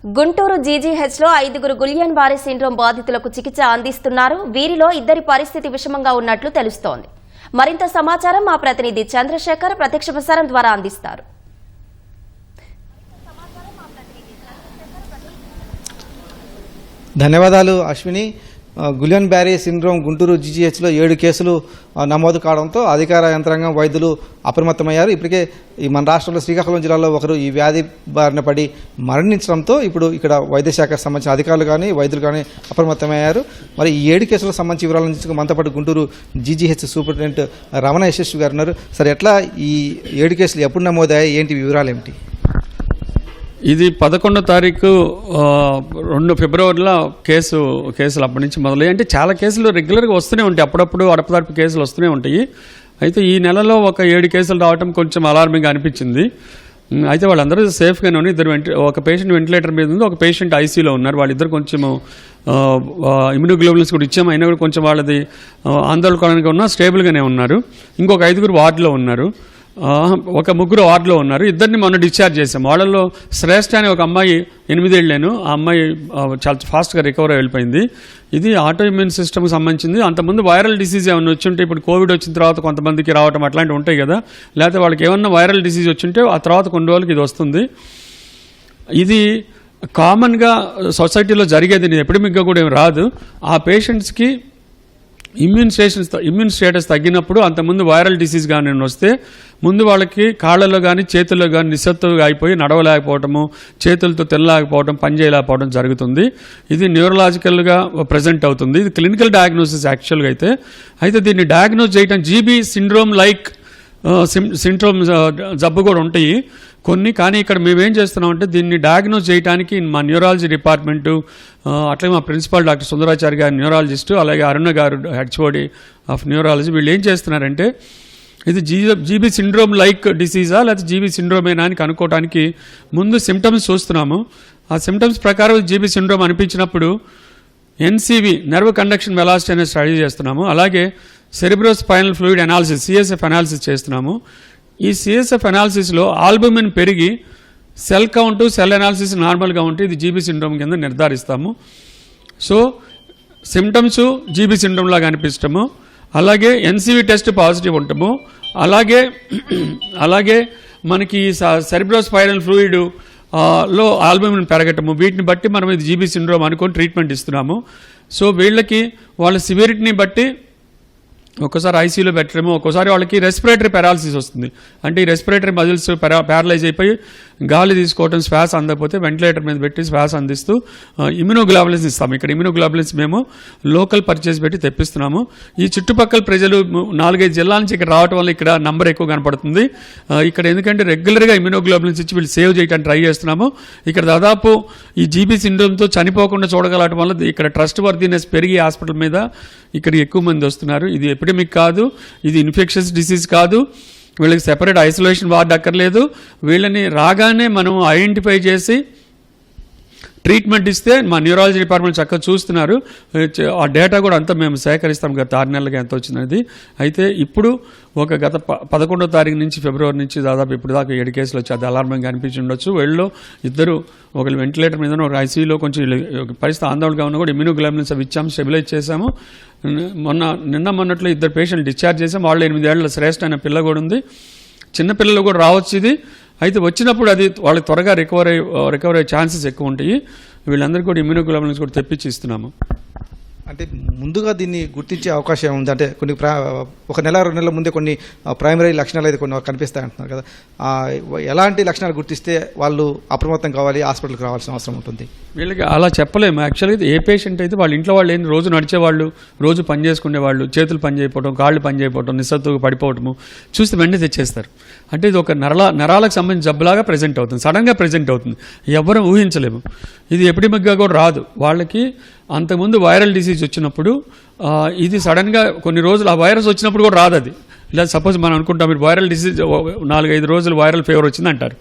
Guntur జీజీహెచ్లో 5 Guillain బారే syndrome బాధితులకు చికిత్స అందిస్తున్నారు. వీరిలో 2 పరిస్థితి విషమంగా ఉన్నట్లు తెలుస్తోంది. మరింత సమాచారం మా ప్రతినిధి చంద్రశేఖర్ ప్రత్యక్ష ప్రసారం ద్వారా అందిస్తారు. ధన్యవాదాలు అశ్విని. గులియన్ బ్యారే సిండ్రోమ్ గుంటూరు జీజీహెచ్లో 7 కేసులు నమోదు కావడంతో అధికార యంత్రాంగం వైద్యులు అప్రమత్తమయ్యారు. ఇప్పటికే మన రాష్ట్రంలో శ్రీకాకుళం జిల్లాలో ఒకరు ఈ వ్యాధి బారిన పడి మరణించడంతో ఇప్పుడు ఇక్కడ వైద్య శాఖకు సంబంధించిన అధికారులు కానీ వైద్యులు కానీ అప్రమత్తమయ్యారు. మరి ఈ 7 కేసులకు సంబంధించి వివరాలను తీసుకుని మనతో పాటు గుంటూరు జీజీహెచ్ సూపరింటెండెంట్ రమణ యశస్వి గారు ఉన్నారు. సరే, ఎట్లా ఈ 7 కేసులు ఎప్పుడు నమోదయ్యాయి, ఏంటి వివరాలు ఏమిటి? ఇది 11వ తారీఖు 2 ఫిబ్రవరిలో కేసులు అప్పటి నుంచి మొదలయ్యాయి. అంటే చాలా కేసులు రెగ్యులర్గా వస్తూనే ఉంటాయి, అప్పుడప్పుడు అడపదడప కేసులు వస్తూనే ఉంటాయి. అయితే ఈ నెలలో ఒక 7 కేసులు రావడం కొంచెం అలార్మింగ్గా అనిపించింది. అయితే వాళ్ళందరూ సేఫ్గానే ఉన్నారు. ఒక పేషెంట్ వెంటిలేటర్ మీద ఉంది, ఒక పేషెంట్ ఐసీలో ఉన్నారు. వాళ్ళిద్దరు కొంచెం ఇమ్యూనోగ్లోబులిన్స్ కూడా ఇచ్చాము, అయినా కూడా కొంచెం వాళ్ళది ఆందోళనకరంగా ఉన్నా స్టేబుల్గానే ఉన్నారు. ఇంకొక 5 వార్డులో ఉన్నారు, ఒక 3 వార్డులో ఉన్నారు. 2 మొన్న డిశ్చార్జ్ చేసాం. వాళ్ళల్లో శ్రేష్ఠ అనే ఒక అమ్మాయి 8 ఏళ్ళేను, ఆ అమ్మాయి చాలా ఫాస్ట్గా రికవర్ అయిపోయింది. ఇది ఆటో ఇమ్యూన్ సిస్టమ్కి సంబంధించింది. అంతకుముందు వైరల్ డిసీజ్ ఏమైనా వచ్చుంటే, ఇప్పుడు కోవిడ్ వచ్చిన తర్వాత కొంతమందికి రావటం అట్లాంటివి ఉంటాయి కదా, లేకపోతే వాళ్ళకి ఏమన్నా వైరల్ డిసీజ్ వచ్చుంటే ఆ తర్వాత కొన్ని రోజులకి ఇది వస్తుంది. ఇది కామన్గా సొసైటీలో జరిగేది, ఇది ఎపిడమిక్గా కూడా ఏమి రాదు. ఆ పేషెంట్స్కి ఇమ్యూన్ స్టేటస్ తగ్గినప్పుడు, అంతకుముందు వైరల్ డిసీజ్ కానీ వస్తే ముందు వాళ్ళకి కాళ్ళలో కానీ చేతుల్లో కానీ నిస్సత్తుగా అయిపోయి నడవలేకపోవటము, చేతులతో తినలేకపోవడం, పని చేయలేకపోవడం జరుగుతుంది. ఇది న్యూరలాజికల్గా ప్రజెంట్ అవుతుంది. ఇది క్లినికల్ డయాగ్నోసిస్ యాక్చువల్గా అయితే దీన్ని డయాగ్నోస్ చేయడం జీబీ సిండ్రోమ్ లైక్ సిండ్రోమ్ జబ్బు కూడా ఉంటాయి కొన్ని. కానీ ఇక్కడ మేమేం చేస్తున్నామంటే దీన్ని డయాగ్నోస్ చేయడానికి మా న్యూరాలజీ డిపార్ట్మెంటు, అట్లాగే మా ప్రిన్సిపాల్ డాక్టర్ సుందరాచారి గారు న్యూరాలజిస్టు, అలాగే అరుణ గారు హెచ్ఓడి ఆఫ్ న్యూరాలజీ, వీళ్ళు ఏం చేస్తున్నారంటే ఇది జీబీ సిండ్రోమ్ లైక్ డిసీజా లేకపోతే జీబీ సిండ్రోమేనా అని కనుక్కోవడానికి ముందు సిమ్టమ్స్ చూస్తున్నాము. ఆ సిమ్టమ్స్ ప్రకారం జీబీ సిండ్రోమ్ అనిపించినప్పుడు ఎన్సీవీ నర్వ్ కండక్షన్ వెలాసిటీ అనేది స్టడీ చేస్తున్నాము. అలాగే cerebrospinal fluid analysis CSF analysis చేస్తున్నాము. ఈ సిఎస్ఎఫ్ అనాలిసిస్లో ఆల్బుమిన్ పెరిగి సెల్ కౌంటు సెల్ అనాలిసిస్ నార్మల్గా ఉంటే ఇది జీబీ సిండ్రోమ్ కింద నిర్ధారిస్తాము. సో సిమ్టమ్స్ జీబీ సిండ్రోమ్ లాగా అనిపించటము, అలాగే ఎన్సీవీ టెస్ట్ పాజిటివ్ ఉండటము, అలాగే మనకి సెరిబ్రోస్పైనల్ ఫ్లూయిడ్ లో ఆల్బుమిన్ పెరగటము, వీటిని బట్టి మనం ఇది జీబీ సిండ్రోమ్ అనుకొని ట్రీట్మెంట్ ఇస్తున్నాము. సో వీళ్ళకి వాళ్ళ సివిరిటీని బట్టి ఒక్కోసారి ఐసీయూలో పెట్టడము, ఒక్కోసారి వాళ్ళకి రెస్పిరేటరీ పారాలసిస్ వస్తుంది. అంటే ఈ రెస్పిరేటరీ మజిల్స్ ప్యారలైజ్ అయిపోయి గాలి తీసుకోవడం, శ్వాస అందకపోతే వెంటిలేటర్ మీద పెట్టి శ్వాస అందిస్తూ ఇమ్యూనోగ్లోబులిన్స్ ఇస్తాము. ఇక్కడ ఇమ్యూనోగ్లోబులిన్స్ మేము లోకల్ పర్చేస్ పెట్టి తెప్పిస్తున్నాము. ఈ చుట్టుపక్కల ప్రజలు 4-5 జిల్లాల నుంచి ఇక్కడ రావడం వల్ల ఇక్కడ నంబర్ ఎక్కువ కనపడుతుంది. ఇక్కడ ఎందుకంటే రెగ్యులర్గా ఇమ్యూనోగ్లోబులిన్స్ ఇచ్చి వీళ్ళు సేవ్ చేయడానికి ట్రై చేస్తున్నాము. ఇక్కడ దాదాపు ఈ జీబీ సిండ్రోమ్తో చనిపోకుండా చూడగలగడం వల్ల ఇక్కడ ట్రస్ట్ వర్దినెస్ పెరిగి హాస్పిటల్ మీద ఇక్కడ ఎక్కువ మంది వస్తున్నారు. ఇది ఎపిడమిక్ కాదు, ఇది ఇన్ఫెక్షన్స్ డిసీజ్ కాదు, వీళ్ళకి సెపరేట్ ఐసోలేషన్ వార్డ్ అక్కర్లేదు. వీళ్ళని రాగానే మనం ఐడెంటిఫై చేసి ట్రీట్మెంట్ ఇస్తే మా న్యూరాలజీ డిపార్ట్మెంట్ చక్కగా చూస్తున్నారు. ఆ డేటా కూడా అంతా మేము సేకరిస్తాం. గత 6 నెలలుగా ఎంత వచ్చినది. అయితే ఇప్పుడు గత 11వ తారీఖు నుంచి ఫిబ్రవరి నుంచి దాదాపు ఇప్పుడు దాకా 7 కేసులు వచ్చి అది అలార్మింగ్గా అనిపించి ఉండొచ్చు. వీళ్ళు 2 ఒకరు వెంటిలేటర్ మీద, ఒక ఐసీయూలో కొంచెం పరిస్థితి ఆందోళనగా ఉన్నా కూడా ఇమ్యూనోగ్లోబులిన్స్ అవి ఇచ్చాము, స్టెబిలైజ్ చేశాము. మొన్నట్లో 2 పేషెంట్లు డిశ్చార్జ్ చేసాము. వాళ్ళు 8 ఏళ్ల శ్రేష్ఠ అనే పిల్ల కూడా ఉంది. చిన్నపిల్లలు కూడా రావచ్చు ఇది. అయితే వచ్చినప్పుడు అది వాళ్ళకి త్వరగా రికవర్ అయ్యే ఛాన్సెస్ ఎక్కువ ఉంటాయి. వీళ్ళందరికీ కూడా ఇమ్యూనోగ్లోబులిన్స్ కూడా తెప్పించి ఇస్తున్నాము. అంటే ముందుగా దీన్ని గుర్తించే అవకాశం ఉంది. అంటే కొన్ని 1 నెల 2 నెలల ముందే కొన్ని ప్రైమరీ లక్షణాలు అయితే కొన్ని కనిపిస్తాయి అంటున్నారు కదా, ఎలాంటి లక్షణాలు గుర్తిస్తే వాళ్ళు అప్రమత్తం కావాలి, హాస్పిటల్కి రావాల్సిన అవసరం ఉంటుంది? వీళ్ళకి అలా చెప్పలేము. యాక్చువల్గా ఏ పేషెంట్ అయితే వాళ్ళ ఇంట్లో వాళ్ళు రోజు నడిచేవాళ్ళు, రోజు పని చేసుకునేవాళ్ళు, చేతులు పని చేయకపోవడం, కాళ్ళు పని చేయకపోవడం, నిస్సత్తుగా పడిపోవటము చూస్తే వెంటనే తెచ్చేస్తారు. అంటే ఇది ఒక నరాలకు సంబంధించిన జబ్బులాగా ప్రజెంట్ అవుతుంది, సడన్గా ప్రజెంట్ అవుతుంది, ఎవరూ ఊహించలేము. ఇది ఎపిడమిక్గా కూడా రాదు. వాళ్ళకి అంతకుముందు వైరల్ డిసీజ్ వచ్చినప్పుడు ఇది సడన్గా కొన్ని రోజులు ఆ వైరస్ వచ్చినప్పుడు కూడా రాదు. అది ఇలా సపోజ్ మనం అనుకుంటాం మీరు వైరల్ డిసీజ్ 4-5 రోజులు వైరల్ ఫీవర్ వచ్చింది అంటారు.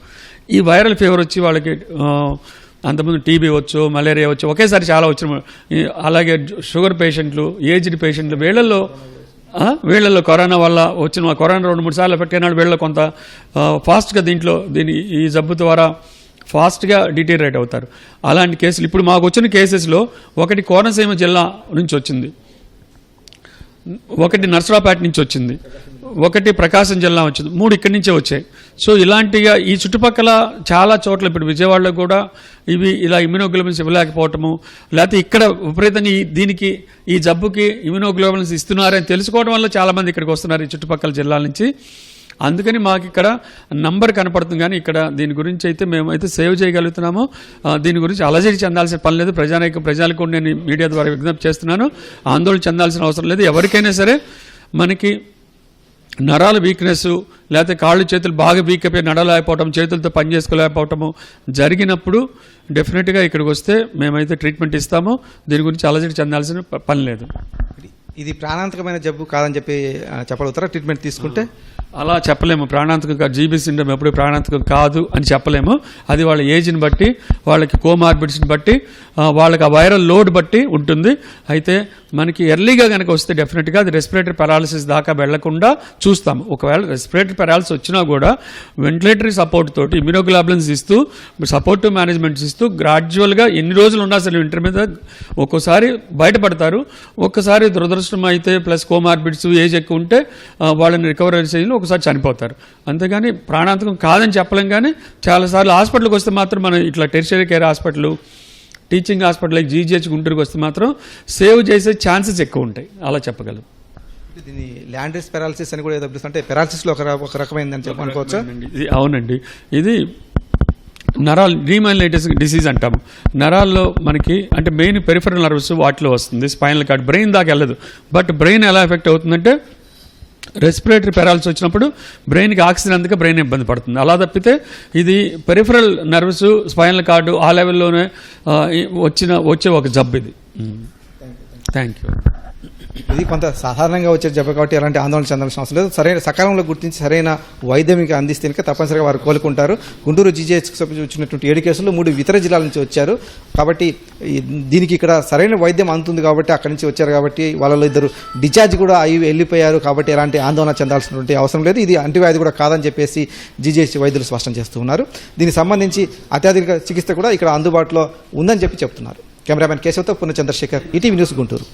ఈ వైరల్ ఫీవర్ వచ్చి వాళ్ళకి అంతకుముందు టీబీ వచ్చు, మలేరియా వచ్చు, ఒకేసారి చాలా వచ్చిన. అలాగే షుగర్ పేషెంట్లు, ఏజ్డ్ పేషెంట్లు, వీళ్ళల్లో కరోనా వల్ల వచ్చిన కరోనా 2-3 సార్లు ఎఫెక్ట్ అయినాడు. వీళ్ళలో కొంత ఫాస్ట్గా ఈ జబ్బు ద్వారా ఫాస్ట్గా డిటీరియరేట్ అవుతారు. అలాంటి కేసులు ఇప్పుడు మాకు వచ్చిన కేసెస్లో ఒకటి కోనసీమ జిల్లా నుంచి వచ్చింది, ఒకటి నర్సరావుపేట నుంచి వచ్చింది, ఒకటి ప్రకాశం జిల్లా వచ్చింది, 3 ఇక్కడి నుంచే వచ్చాయి. సో ఇలాంటిగా ఈ చుట్టుపక్కల చాలా చోట్ల ఇప్పుడు విజయవాడలో కూడా ఇవి ఇలా ఇమ్యూనోగ్లోబులిన్స్ ఇవ్వలేకపోవటము, లేకపోతే ఇక్కడ విపరీతంగా దీనికి ఈ జబ్బుకి ఇమ్యూనోగ్లోబులిన్స్ ఇస్తున్నారని తెలుసుకోవడం వల్ల చాలామంది ఇక్కడికి వస్తున్నారు ఈ చుట్టుపక్కల జిల్లాల నుంచి. అందుకని మాకు ఇక్కడ నంబర్ కనపడుతుంది, కానీ ఇక్కడ దీని గురించి అయితే మేమైతే సేవ్ చేయగలుగుతున్నాము. దీని గురించి అలజడి చెందాల్సిన పని లేదు. ప్రజలకు నేను మీడియా ద్వారా విజ్ఞప్తి చేస్తున్నాను, ఆందోళన చెందాల్సిన అవసరం లేదు. ఎవరికైనా సరే మనకి నరాల వీక్నెస్ లేకపోతే కాళ్ళు చేతులు బాగా వీక్ అయిపోయి నడలేకపోవటం, చేతులతో పని చేసుకోలేకపోవటము జరిగినప్పుడు డెఫినెట్గా ఇక్కడికి వస్తే మేమైతే ట్రీట్మెంట్ ఇస్తాము. దీని గురించి అలజడి చెందాల్సిన పని లేదు. ఇది ప్రాణాంతకమైన జబ్బు కాదని చెప్పి చెప్పగలుగుతారా ట్రీట్మెంట్ తీసుకుంటే? అలా చెప్పలేము. ప్రాణాంతకం జీబీ సిండ్రోమ్ ఎప్పుడు ప్రాణాంతకం కాదు అని చెప్పలేము. అది వాళ్ళ ఏజ్ని బట్టి, వాళ్ళకి కోమార్బిడ్స్ని బట్టి, వాళ్ళకి ఆ వైరల్ లోడ్ బట్టి ఉంటుంది. అయితే మనకి ఎర్లీగా కనుక వస్తే డెఫినెట్గా అది రెస్పిరేటరీ పెరాలసిస్ దాకా వెళ్లకుండా చూస్తాము. ఒకవేళ రెస్పిరేటరీ పెరాలసిస్ వచ్చినా కూడా వెంటిలేటరీ సపోర్ట్ తోటి ఇమ్యూనోగ్లోబులిన్స్ ఇస్తూ, సపోర్టివ్ మేనేజ్మెంట్స్ ఇస్తూ గ్రాడ్యువల్గా ఎన్ని రోజులు ఉన్నా సరే ఇంటర్ మీద ఒక్కోసారి బయటపడతారు, ఒక్కసారి దురదృష్టం అయితే ప్లస్ కోమార్బిడ్స్ ఏజ్ ఎక్కువ ఉంటే వాళ్ళని రికవరీ చేయాలి, ఒకసారి చనిపోతారు. అంతేగాని ప్రాణాంతకం కాదని చెప్పలేం. కానీ చాలాసార్లు హాస్పిటల్కి వస్తే మాత్రం మనం ఇట్లా tertiary care hospital, teaching hospital like GGH గుంటూరుకి వస్తే మాత్రం సేవ్ చేసే ఛాన్సెస్ ఎక్కువ ఉంటాయి. అలా చెప్పగలం. దీన్ని ల్యాండ్రిస్ పెరాలసిస్ అని కూడా ఏదో పిలుస్తారు, అంటే పెరాలసిస్లో ఒక రకమైందని చెప్పనుకోవచ్చా? అవునండి, ఇది నరాల్ రీమైలైటిస్ డిసీజ్ అంటాము. నరాల్లో మనకి అంటే మెయిన్ పెరిఫరల్ నర్వ్స్ వాటిలో వస్తుంది, స్పైనల్ కార్డ్, బ్రెయిన్ దాకా వెళ్ళదు. బట్ బ్రెయిన్ ఎలా ఎఫెక్ట్ అవుతుందంటే రెస్పిరేటరీ పెరాలసిస్ వచ్చినప్పుడు బ్రెయిన్కి ఆక్సిజన్ అందుకే బ్రెయిన్ ఇబ్బంది పడుతుంది. అలా తప్పితే ఇది పెరిఫరల్ నర్వ్స్, స్పైనల్ కార్డు ఆ లెవెల్లోనే వచ్చే ఒక జబ్బు ఇది. Thank you. ఇది కొంత సాధారణంగా వచ్చే జబ్బు కాబట్టి ఎలాంటి ఆందోళన చెందాల్సిన అవసరం లేదు. సరైన సకాలంలో గుర్తించి సరైన వైద్యం మీకు అందిస్తే తప్పనిసరిగా వారు కోలుకుంటారు. గుంటూరు జీజీహెచ్కి సంబంధించి వచ్చినటువంటి 7 కేసులు 3 ఇతర జిల్లాల నుంచి వచ్చారు. కాబట్టి దీనికి ఇక్కడ సరైన వైద్యం అందుతుంది కాబట్టి అక్కడి నుంచి వచ్చారు కాబట్టి వాళ్ళలో 2 డిశ్చార్జ్ కూడా అయ్యి వెళ్ళిపోయారు. కాబట్టి ఎలాంటి ఆందోళన చెందాల్సినటువంటి అవసరం లేదు. ఇది అంటువ్యాధి కూడా కాదని చెప్పేసి జీజీహెచ్ వైద్యులు స్పష్టం చేస్తూ ఉన్నారు. దీనికి సంబంధించి అత్యాధునిక చికిత్స కూడా ఇక్కడ అందుబాటులో ఉందని చెప్తున్నారు. కెమెరామెన్ కేశవ్తో పూర్ణ చంద్రశేఖర్, ఈటీవీ న్యూస్, గుంటూరు.